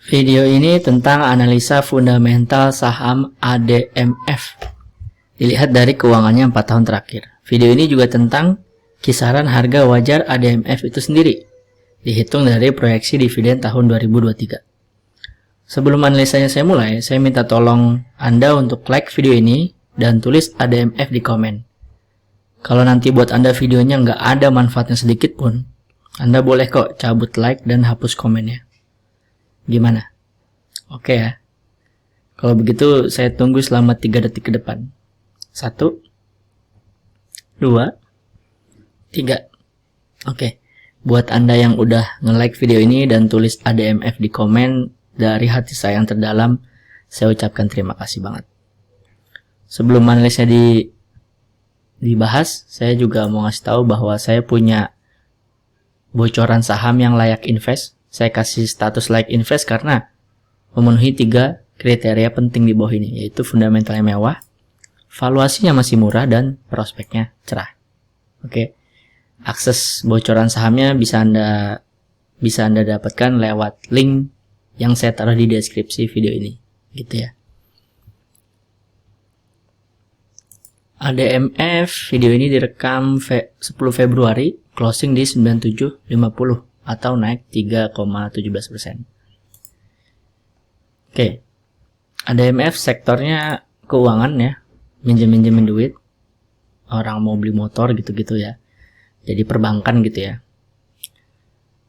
Video ini tentang analisa fundamental saham ADMF. Dilihat dari keuangannya 4 tahun terakhir. Video ini juga tentang kisaran harga wajar ADMF itu sendiri, dihitung dari proyeksi dividen tahun 2023. Sebelum analisanya saya mulai, saya minta tolong Anda untuk like video ini dan tulis ADMF di komen. Kalau nanti buat Anda videonya nggak ada manfaatnya sedikit pun, Anda boleh kok cabut like dan hapus komennya. Gimana? Oke ya. Kalau begitu saya tunggu selama 3 detik ke depan. 1 2 3. Oke. Buat Anda yang udah nge-like video ini dan tulis ADMF di komen, dari hati saya yang terdalam, saya ucapkan terima kasih banget. Sebelum analisnya dibahas, saya juga mau ngasih tahu bahwa saya punya bocoran saham yang layak invest. Saya kasih status like invest karena memenuhi 3 kriteria penting di bawah ini, yaitu fundamentalnya mewah, valuasinya masih murah, dan prospeknya cerah. Oke. Akses bocoran sahamnya bisa Anda dapatkan lewat link yang saya taruh di deskripsi video ini, gitu ya. ADMF video ini direkam 10 Februari, closing di 97.50 atau naik 3,17%. Oke. ADMF sektornya keuangan ya, minjem-minjemin duit, orang mau beli motor gitu-gitu ya. Jadi perbankan gitu ya.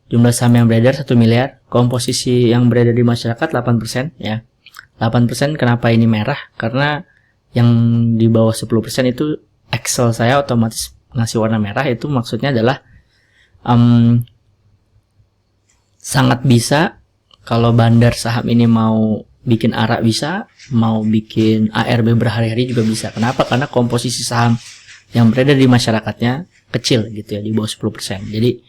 Jumlah saham yang beredar 1 miliar, komposisi yang beredar di masyarakat 8% ya. 8% kenapa ini merah? Karena yang di bawah 10% itu Excel saya otomatis ngasih warna merah, itu maksudnya adalah sangat bisa kalau bandar saham ini mau bikin ARA bisa, mau bikin ARB berhari-hari juga bisa. Kenapa? Karena komposisi saham yang beredar di masyarakatnya kecil gitu ya, di bawah 10%. Jadi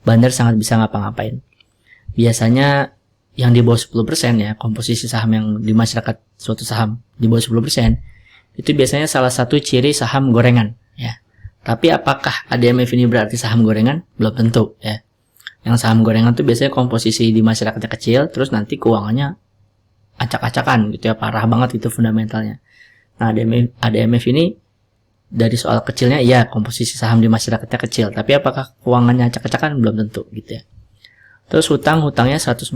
bandar sangat bisa ngapa-ngapain. Biasanya yang di bawah 10% ya, komposisi saham yang di masyarakat suatu saham di bawah 10%, itu biasanya salah satu ciri saham gorengan ya. Tapi apakah ADMF ini berarti saham gorengan? Belum tentu ya. Yang saham gorengan tuh biasanya komposisi di masyarakatnya kecil, terus nanti keuangannya acak-acakan gitu ya, parah banget itu fundamentalnya. Nah, ADMF ini dari soal kecilnya, ya komposisi saham di masyarakatnya kecil, tapi apakah keuangannya acak-acakan? Belum tentu gitu ya. Terus hutangnya 148%.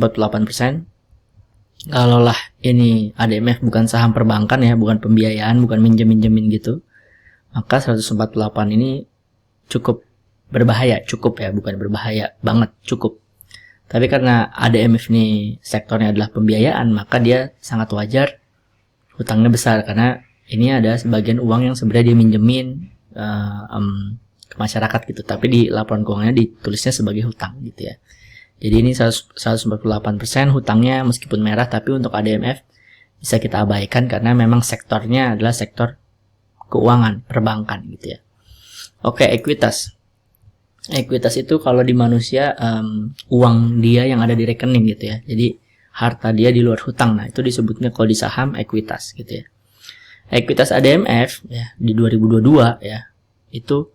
Kalau lah ini ADMF bukan saham perbankan ya, bukan pembiayaan, bukan minjem-minjemin gitu, maka 148 ini cukup berbahaya, cukup ya, bukan berbahaya banget, cukup. Tapi karena ADMF ini sektornya adalah pembiayaan, maka dia sangat wajar hutangnya besar, karena ini ada sebagian uang yang sebenarnya dia minjemin ke masyarakat gitu, tapi di laporan keuangannya ditulisnya sebagai hutang gitu ya. Jadi ini 148% hutangnya meskipun merah, tapi untuk ADMF bisa kita abaikan karena memang sektornya adalah sektor keuangan, perbankan gitu ya. Oke, ekuitas. Ekuitas itu kalau di manusia uang dia yang ada di rekening gitu ya. Jadi harta dia di luar hutang. Nah, itu disebutnya kalau di saham ekuitas gitu ya. Ekuitas ADMF ya di 2022 ya itu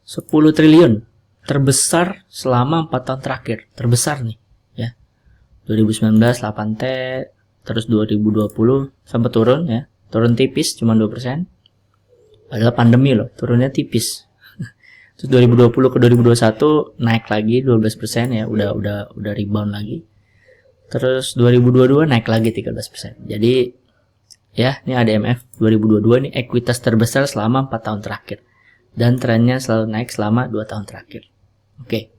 10 triliun, terbesar selama 4 tahun terakhir. Terbesar nih ya. 2019 8T, terus 2020 sempat turun ya. Turun tipis cuma 2%. Padahal pandemi loh, turunnya tipis. Terus 2020 ke 2021 naik lagi 12% ya, udah rebound lagi. Terus 2022 naik lagi 13%. Jadi ya, ini ADMF 2022 ini ekuitas terbesar selama 4 tahun terakhir. Dan trennya selalu naik selama 2 tahun terakhir. Oke.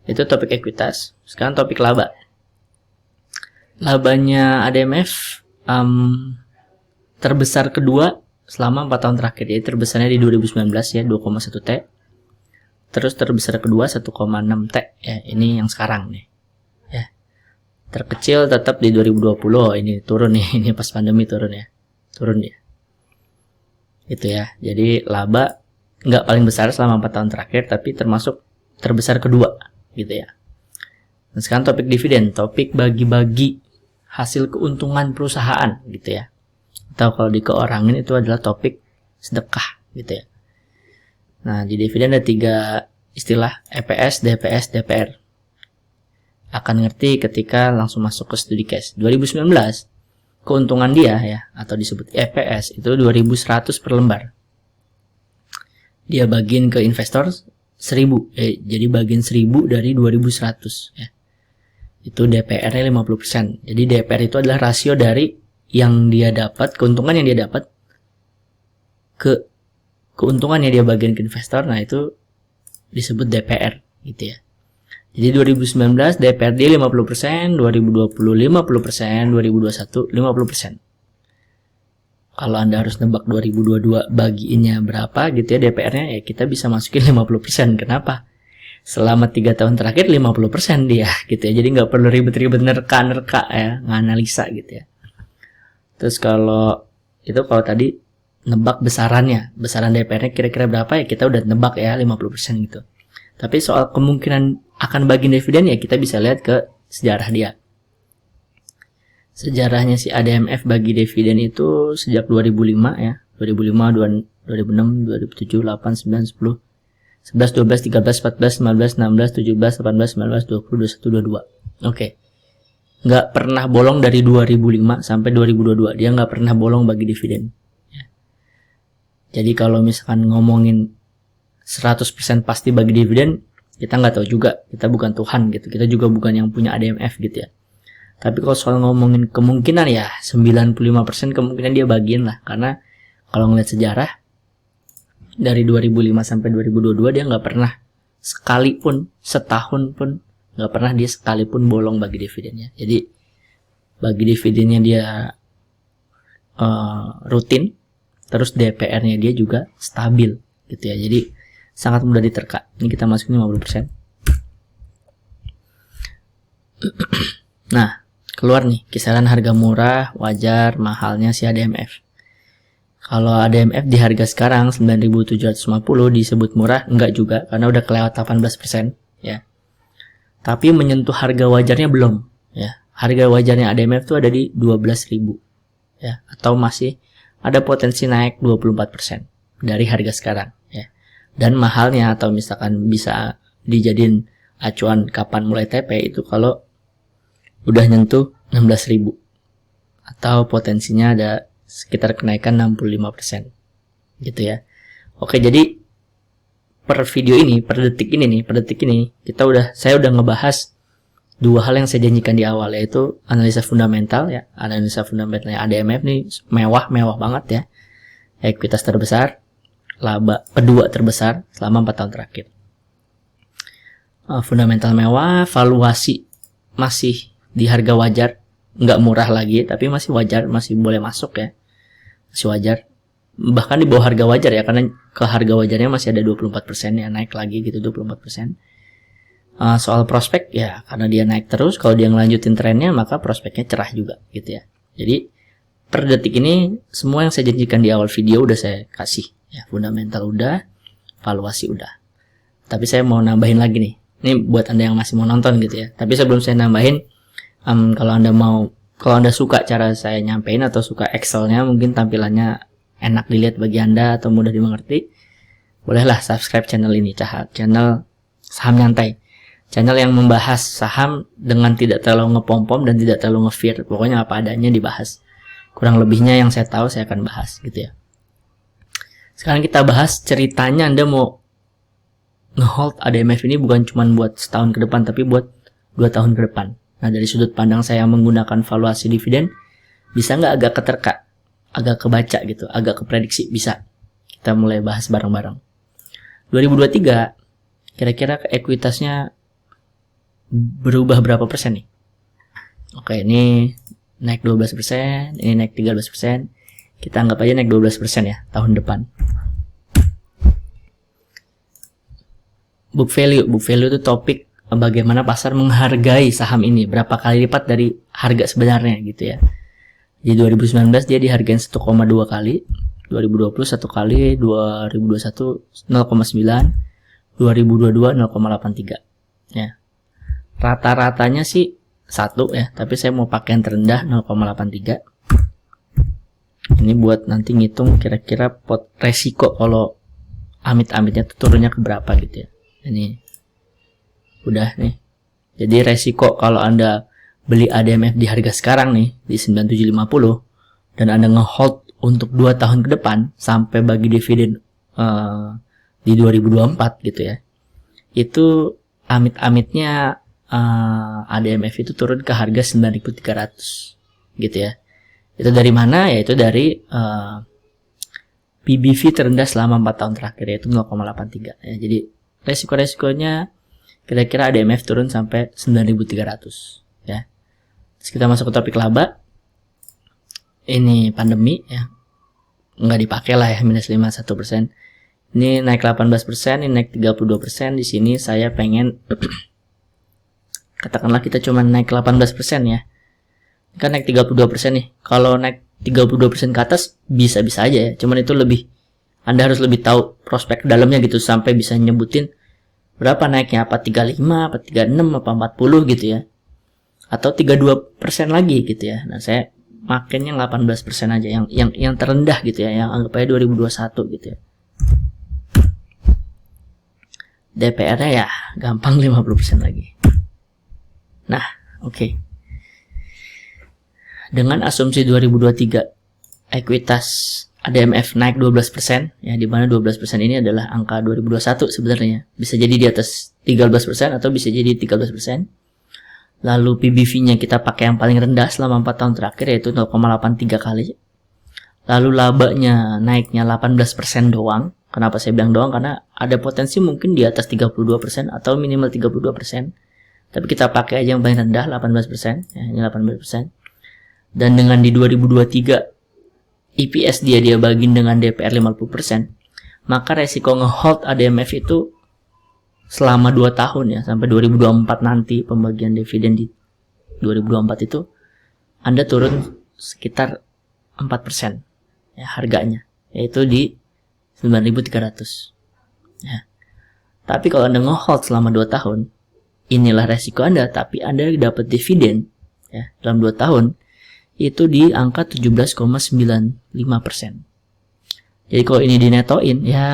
Itu topik ekuitas. Sekarang topik laba. Labanya ADMF terbesar kedua selama 4 tahun terakhir. Jadi terbesarnya di 2019 ya, 2,1 T. Terus terbesar kedua 1,6 T ya, ini yang sekarang nih ya. Terkecil tetap di 2020. Oh, ini turun nih, ini pas pandemi turun ya, turun ya itu ya. Jadi laba nggak paling besar selama 4 tahun terakhir, tapi termasuk terbesar kedua gitu ya. Nah, sekarang topik dividen, topik bagi-bagi hasil keuntungan perusahaan gitu ya, atau kalau di keorangin itu adalah topik sedekah gitu ya. Nah, di dividen ada 3 istilah, EPS, DPS, DPR. akan ngerti ketika langsung masuk ke studi case. 2019 keuntungan dia ya, atau disebut EPS, itu 2100 per lembar. Dia bagiin ke investor 1000, jadi bagian 1000 dari 2100 ya. Itu DPR-nya 50%. Jadi DPR itu adalah rasio dari yang dia dapat, keuntungan yang dia dapat ke keuntungan yang dia bagian ke investor. Nah, itu disebut DPR gitu ya. Jadi 2019 DPR dia 50%, 2020 50%, 2021 50%. Kalau Anda harus nebak 2022 bagiinnya berapa gitu ya DPR-nya, ya kita bisa masukin 50%. Kenapa? Selama 3 tahun terakhir 50% dia gitu ya. Jadi nggak perlu ribet-ribet nerka ya, nganalisa gitu ya. Terus kalau tadi nebak besaran DPR-nya kira-kira berapa ya, kita udah nebak ya 50% gitu. Tapi soal kemungkinan akan bagi dividen ya kita bisa lihat ke sejarah dia. Sejarahnya si ADMF bagi dividen itu sejak 2005 ya. 2005, 2006, 2007, 8, 9, 10, 11, 12, 13, 14, 15, 16, 17, 18, 19, 20, 21, 22. Oke. Nggak pernah bolong dari 2005 sampai 2022. Dia nggak pernah bolong bagi dividen. Ya. Jadi kalau misalkan ngomongin 100% pasti bagi dividen, kita nggak tahu juga. Kita bukan Tuhan gitu. Kita juga bukan yang punya ADMF gitu ya. Tapi kalau soal ngomongin kemungkinan ya 95% kemungkinan dia bagiin lah. Karena kalau ngeliat sejarah dari 2005 sampai 2022 dia nggak pernah sekalipun, setahun pun nggak pernah dia sekalipun bolong bagi dividennya. Jadi bagi dividennya dia rutin, terus DPR-nya dia juga stabil gitu ya. Jadi sangat mudah diterka. Ini kita masukin 50%. Nah, keluar nih kisaran harga murah, wajar, mahalnya si ADMF. Kalau ADMF di harga sekarang 9.750 disebut murah, enggak juga karena udah kelewat 18% ya. Tapi menyentuh harga wajarnya belum ya. Harga wajarnya ADMF itu ada di 12.000 ya, atau masih ada potensi naik 24% dari harga sekarang ya. Dan mahalnya atau misalkan bisa dijadiin acuan kapan mulai TP itu kalau udah nyentuh 16.000 atau potensinya ada sekitar kenaikan 65% gitu ya. Oke, jadi per video ini, per detik ini saya udah ngebahas dua hal yang saya janjikan di awal, yaitu analisa fundamental ya. Analisa fundamentalnya ADMF nih mewah banget ya. Ekuitas terbesar, laba kedua terbesar selama 4 tahun terakhir. Fundamental mewah, valuasi masih di harga wajar, nggak murah lagi tapi masih wajar, masih boleh masuk ya, masih wajar, bahkan di bawah harga wajar ya, karena ke harga wajarnya masih ada 24% ya, naik lagi gitu 24%. Soal prospek ya, karena dia naik terus, kalau dia ngelanjutin trennya maka prospeknya cerah juga gitu ya. Jadi per detik ini semua yang saya janjikan di awal video udah saya kasih ya. Fundamental udah, valuasi udah, tapi saya mau nambahin lagi nih, ini buat Anda yang masih mau nonton gitu ya. Tapi sebelum saya nambahin, kalau Anda suka cara saya nyampein atau suka Excelnya, mungkin tampilannya enak dilihat bagi Anda atau mudah dimengerti, bolehlah subscribe channel ini, channel Saham Nyantai, channel yang membahas saham dengan tidak terlalu ngepom-pom dan tidak terlalu nge-fear. Pokoknya apa adanya dibahas, kurang lebihnya yang saya tahu saya akan bahas gitu ya. Sekarang kita bahas ceritanya. Anda mau nge-hold ADMF ini bukan cuma buat setahun ke depan, tapi buat 2 tahun ke depan. Nah, dari sudut pandang saya menggunakan valuasi dividen, bisa nggak agak keterka, agak kebaca gitu, agak keprediksi? Bisa. Kita mulai bahas bareng-bareng. 2023, kira-kira ekuitasnya berubah berapa persen nih? Oke, ini naik 12%, ini naik 13%. Kita anggap aja naik 12% ya, tahun depan. Book value itu topik bagaimana pasar menghargai saham ini, berapa kali lipat dari harga sebenarnya gitu ya. Di 2019 dia dihargain 1,2 kali, 2020 1 kali, 2021 0,9, 2022 0,83 ya. Rata-ratanya sih 1 ya, tapi saya mau pakai yang terendah 0,83. Ini buat nanti ngitung kira-kira resiko kalau amit-amitnya tuh turunnya ke berapa gitu ya. Ini udah nih Jadi resiko kalau Anda beli ADMF di harga sekarang nih di 9750 dan Anda ngehold untuk 2 tahun ke depan sampai bagi dividen di 2024 gitu ya. Itu amit-amitnya ADMF itu turun ke harga 9.300 gitu ya. Itu dari mana? Yaitu dari PBV terendah selama 4 tahun terakhir, yaitu 0,83 ya. Jadi resiko-resikonya kira-kira ADMF turun sampai 9.300 ya. Terus kita masuk ke topik laba. Ini pandemi ya, nggak dipakai lah ya, minus 51%. Ini naik 18%, ini naik 32%. Di sini saya pengen katakanlah kita cuma naik 18% ya. Kan naik 32% nih. Kalau naik 32% ke atas bisa-bisa aja ya. Cuman itu lebih, Anda harus lebih tahu prospek dalamnya gitu sampai bisa nyebutin berapa naiknya, apa 35, apa 36, apa 40 gitu ya. Atau 32% lagi gitu ya. Nah, saya makinnya 18% aja yang terendah gitu ya, yang anggap aja 2021 gitu ya. DPR-nya ya gampang 50% lagi. Nah, oke. Dengan asumsi 2023 ekuitas ADMF naik 12% ya, di mana 12% ini adalah angka 2021 sebenarnya. Bisa jadi di atas 13% atau bisa jadi 13%. Lalu PBV-nya kita pakai yang paling rendah selama 4 tahun terakhir, yaitu 0,83 kali. Lalu labanya naiknya 18% doang. Kenapa saya bilang doang? Karena ada potensi mungkin di atas 32% atau minimal 32%. Tapi kita pakai aja yang paling rendah 18%, ya, ini 18%. Dan dengan di 2023 EPS dia bagiin dengan DPR 50%, maka resiko ngehold ADMF itu selama 2 tahun ya, sampai 2024 nanti pembagian dividen di 2024 itu Anda turun sekitar 4% ya harganya, yaitu di 9.300 ya. Tapi kalau Anda ngehold selama 2 tahun, inilah resiko Anda, tapi Anda dapat dividen ya dalam 2 tahun itu di angka 17,95%. Jadi kalau ini dinetoin ya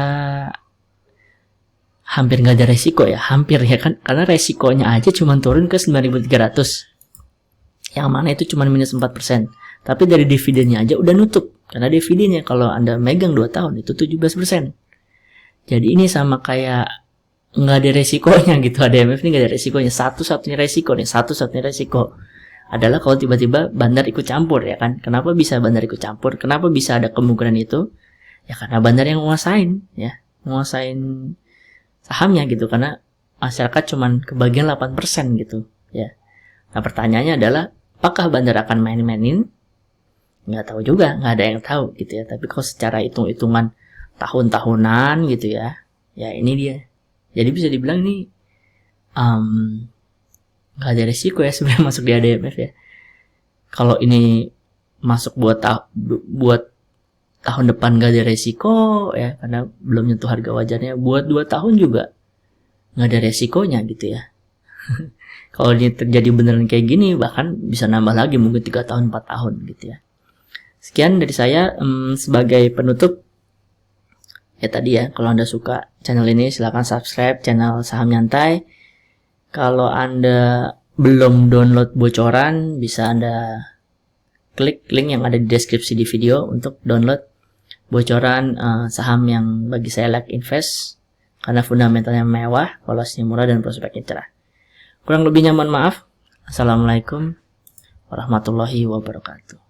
hampir nggak ada resiko ya, hampir ya kan, karena resikonya aja cuma turun ke 9.300, yang mana itu cuma minus 4%. Tapi dari dividennya aja udah nutup, karena dividennya kalau Anda megang 2 tahun itu 17%. Jadi ini sama kayak nggak ada resikonya gitu. ADMF ini nggak ada resikonya. Satu-satunya resiko adalah kalau tiba-tiba bandar ikut campur ya kan. Kenapa bisa bandar ikut campur? Kenapa bisa ada kemungkinan itu? Ya karena bandar yang nguasain sahamnya gitu, karena masyarakat cuman kebagian 8% gitu ya. Nah pertanyaannya adalah apakah bandar akan main-mainin? Nggak tahu juga, nggak ada yang tahu gitu ya. Tapi kalau secara hitung-hitungan tahun-tahunan gitu ya, ya ini dia. Jadi bisa dibilang ini nggak ada resiko ya sebenarnya masuk di ADMF ya. Kalau ini masuk buat tahun depan nggak ada resiko ya, karena belum nyentuh harga wajarnya. Buat 2 tahun juga nggak ada resikonya gitu ya. Kalau ini terjadi beneran kayak gini, bahkan bisa nambah lagi mungkin 3 tahun 4 tahun gitu ya. Sekian dari saya sebagai penutup. Ya tadi ya, kalau Anda suka channel ini silahkan subscribe channel Saham Nyantai. Kalau Anda belum download bocoran, bisa Anda klik link yang ada di deskripsi di video untuk download bocoran saham yang bagi saya like invest, karena fundamentalnya mewah, valuasinya murah, dan prospeknya cerah. Kurang lebihnya mohon maaf. Assalamualaikum warahmatullahi wabarakatuh.